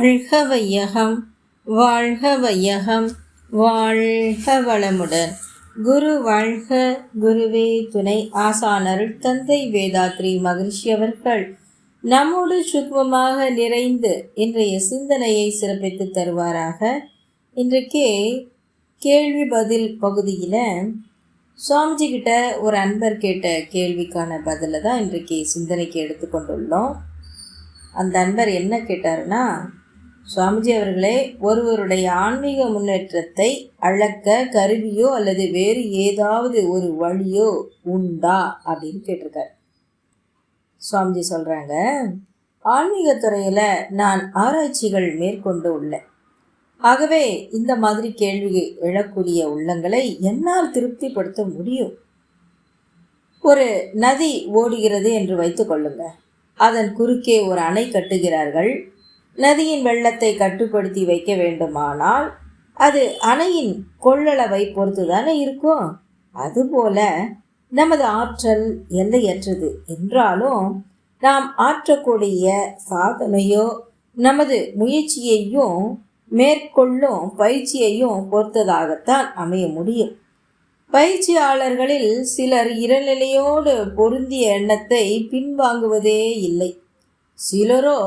வாழ்க வையகம், வாழ்க வையகம், வாழ்க வளமுடன். குரு வாழ்க, குருவே துணை. ஆசானருள் தந்தை வேதாத்ரி மகிழ்ச்சி அவர்கள் நம்மோடு சுத்மமாக நிறைந்து இன்றைய சிந்தனையை சிறப்பித்து தருவாராக. இன்றைக்கே கேள்வி பதில் பகுதியில் சுவாமிஜி கிட்ட ஒரு அன்பர் கேட்ட கேள்விக்கான பதிலை தான் இன்றைக்கு சிந்தனைக்கு எடுத்துக்கொண்டுள்ளோம். அந்த அன்பர் என்ன கேட்டாருன்னா, சுவாமிஜி அவர்களே, ஒருவருடைய ஆன்மீக முன்னேற்றத்தை அளக்க கருவியோ அல்லது வேறு ஏதாவது ஒரு வழியோ உண்டா அப்படின்னு கேட்டிருக்காரு. சுவாமிஜி சொல்கிறாங்க, ஆன்மீகத்துறையில் நான் ஆராய்ச்சிகள் மேற்கொண்டு உள்ளேன். ஆகவே இந்த மாதிரி கேள்வி எழக்கூடிய உள்ளங்களை என்னால் திருப்திப்படுத்த முடியும். ஒரு நதி ஓடுகிறது என்று வைத்து கொள்ளுங்க. அதன் குறுக்கே ஒரு அணை கட்டுகிறார்கள். நதியின் வெள்ளத்தை கட்டுப்படுத்தி வைக்க வேண்டுமானால் அது அணையின் கொள்ளளவை பொறுத்து தானே இருக்கும். அதுபோல நமது ஆற்றல் எல்லையற்றது என்றாலும் நாம் ஆற்றக்கூடிய சாதனையோ நமது முயற்சியையும் மேற்கொள்ளும் பயிற்சியையும் பொறுத்ததாகத்தான் அமைய முடியும். பயிற்சியாளர்களில் சிலர் இறைநிலையோடு பொருந்திய எண்ணத்தை பின்வாங்குவதே இல்லை. சிலரோ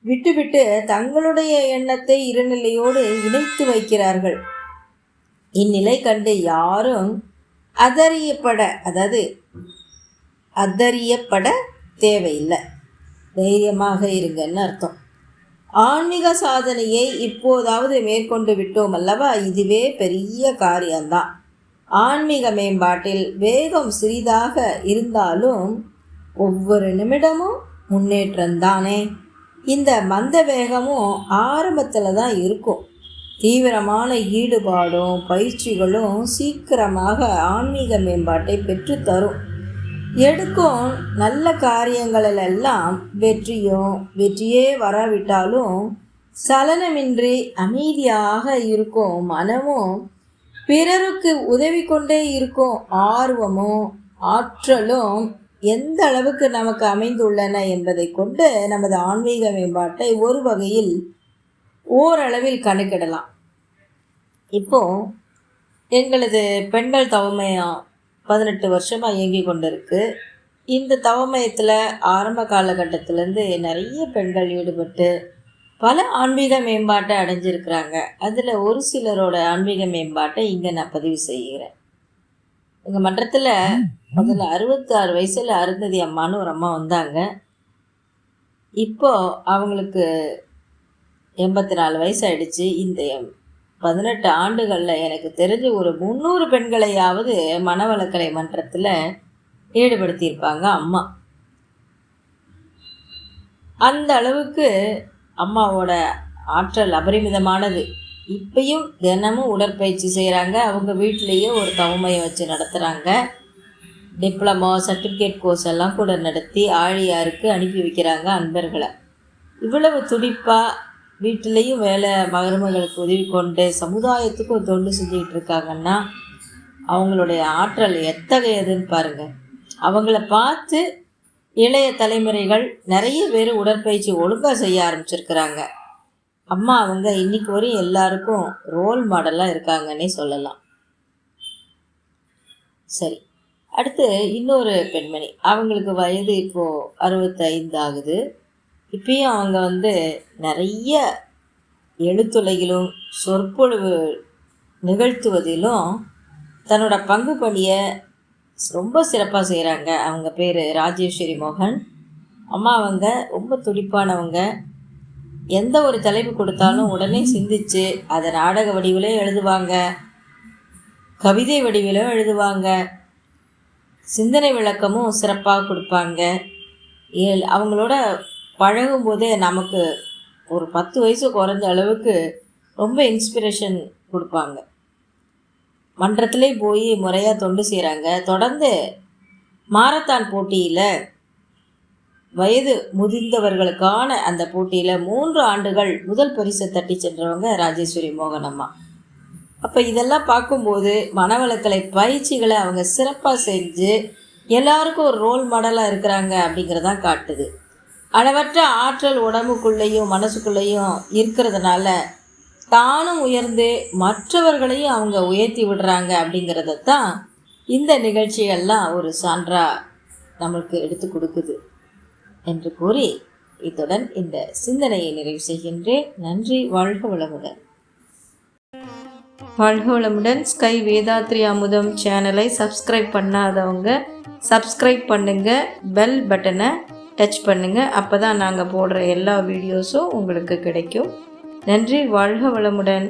விட்டுவிட்டு தங்களுடைய எண்ணத்தை இறைநிலையோடு இணைத்து வைக்கிறார்கள். இந்நிலை கண்டு யாரும் அதறியப்பட தேவையில்லை. தைரியமாக இருங்கன்னு அர்த்தம். ஆன்மீக சாதனையை இப்போதாவது மேற்கொண்டு விட்டோம் அல்லவா, இதுவே பெரிய காரியம்தான். ஆன்மீக மேம்பாட்டில் வேகம் சிறிதாக இருந்தாலும் ஒவ்வொரு நிமிடமும் முன்னேற்றம்தானே. இந்த மந்த வேகமும் ஆரம்பத்தில் தான் இருக்கும். தீவிரமான ஈடுபாடும் பயிற்சிகளும் சீக்கிரமாக ஆன்மீக மேம்பாட்டை பெற்றுத்தரும். எடுக்கும் நல்ல காரியங்களெல்லாம் வெற்றியே வராவிட்டாலும் சலனமின்றி அமைதியாக இருக்கும் மனமும் பிறருக்கு உதவி கொண்டே இருக்கும் ஆர்வமும் ஆற்றலும் எந்த அளவுக்கு நமக்கு அமைந்துள்ளன என்பதை கொண்டு நமது ஆன்மீக மேம்பாட்டை ஒரு வகையில் ஓரளவில் கணக்கிடலாம். இப்போ எங்களது பெண்கள் தவமயம் 18 வருஷமாக இயங்கி கொண்டிருக்கு. இந்த தவமயத்தில் ஆரம்ப காலகட்டத்திலேருந்து நிறைய பெண்கள் ஈடுபட்டு பல ஆன்மீக மேம்பாட்டை அடைஞ்சிருக்கிறாங்க. அதில் ஒரு சிலரோட ஆன்மீக மேம்பாட்டை இங்கே நான் பதிவு செய்கிறேன். எங்கள் மன்றத்தில் முதல்ல 66 வயசில் அருந்ததி அம்மானு ஒரு அம்மா வந்தாங்க. இப்போது அவங்களுக்கு 84 வயசு ஆயிடுச்சு. இந்த 18 ஆண்டுகளில் எனக்கு தெரிஞ்சு ஒரு 300 பெண்களையாவது மனவளக்கலை மன்றத்தில் ஈடுபடுத்தியிருப்பாங்க அம்மா. அந்த அளவுக்கு அம்மாவோட ஆற்றல் அபரிமிதமானது. இப்பயும் தினமும் உடற்பயிற்சி செய்கிறாங்க. அவங்க வீட்டிலேயே ஒரு தவமையை வச்சு நடத்துகிறாங்க. டிப்ளமோ சர்டிஃபிகேட் கோர்ஸ் எல்லாம் கூட நடத்தி ஆழியாருக்கு அனுப்பி வைக்கிறாங்க அன்பர்களை. இவ்வளவு துடிப்பாக வீட்டிலையும் வேலை மருமகளுக்கு உதவி கொண்டு சமுதாயத்துக்கும் தொண்டு செஞ்சுக்கிட்டு இருக்காங்கன்னா அவங்களுடைய ஆற்றல் எத்தகையதுன்னு பாருங்கள். அவங்கள பார்த்து இளைய தலைமுறைகள் நிறைய பேர் உடற்பயிற்சி ஒழுங்காக செய்ய ஆரம்பிச்சிருக்கிறாங்க. அம்மா அவங்க இன்னைக்கு வரையும் எல்லாருக்கும் ரோல் மாடலாக இருக்காங்கன்னே சொல்லலாம். சரி, அடுத்து இன்னொரு பெண்மணி. அவங்களுக்கு வயது இப்போது 65 ஆகுது. இப்பயும் அவங்க நிறைய எழுத்துலகிலும் சொற்பொழிவு நிகழ்த்துவதிலும் தன்னோட பங்கு பணியை ரொம்ப சிறப்பாக செய்கிறாங்க. அவங்க பேர் ராஜேஸ்வரி மோகன் அம்மா. அவங்க ரொம்ப துடிப்பானவங்க. எந்த ஒரு தலைப்பு கொடுத்தாலும் உடனே சிந்திச்சு அதை நாடக வடிவிலே எழுதுவாங்க, கவிதை வடிவிலும் எழுதுவாங்க, சிந்தனை விளக்கமும் சிறப்பாக கொடுப்பாங்க. அவங்களோட பழகும்போதே நமக்கு ஒரு 10 வயசு குறைஞ்ச அளவுக்கு ரொம்ப இன்ஸ்பிரேஷன் கொடுப்பாங்க. மன்றத்திலே போய் முறையாக தொண்டு செய்கிறாங்க. தொடர்ந்து மாரத்தான் போட்டியில் வயது முதிர்ந்தவர்களுக்கான அந்த போட்டியில் 3 ஆண்டுகள் முதல் பரிசை தட்டி சென்றவங்க ராஜேஸ்வரி மோகன் அம்மா. அப்போ இதெல்லாம் பார்க்கும்போது மனவளக்கலை பயிற்சிகளை அவங்க சிறப்பாக செஞ்சு எல்லாருக்கும் ஒரு ரோல் மாடலாக இருக்கிறாங்க அப்படிங்கிறதான் காட்டுது. அளவற்ற ஆற்றல் உடம்புக்குள்ளேயும் மனசுக்குள்ளேயும் இருக்கிறதுனால தானும் உயர்ந்து மற்றவர்களையும் அவங்க உயர்த்தி விடுறாங்க அப்படிங்கிறத தான் இந்த நிகழ்ச்சிகள்லாம் ஒரு சான்றாக நம்மளுக்கு எடுத்து கொடுக்குது என்று கூறி இத்துடன் இந்த சிந்தனையை நிறைவு செய்கின்றேன். நன்றி. வாழ்க வளமுடன். வாழ்க வளமுடன். ஸ்கை வேதாத்ரி அமுதம் சேனலை சப்ஸ்கிரைப் பண்ணாதவங்க சப்ஸ்கிரைப் பண்ணுங்கள், பெல் பட்டனை டச் பண்ணுங்கள். அப்போ தான் நாங்கள் போடுற எல்லா வீடியோஸும் உங்களுக்கு கிடைக்கும். நன்றி. வாழ்க வளமுடன்.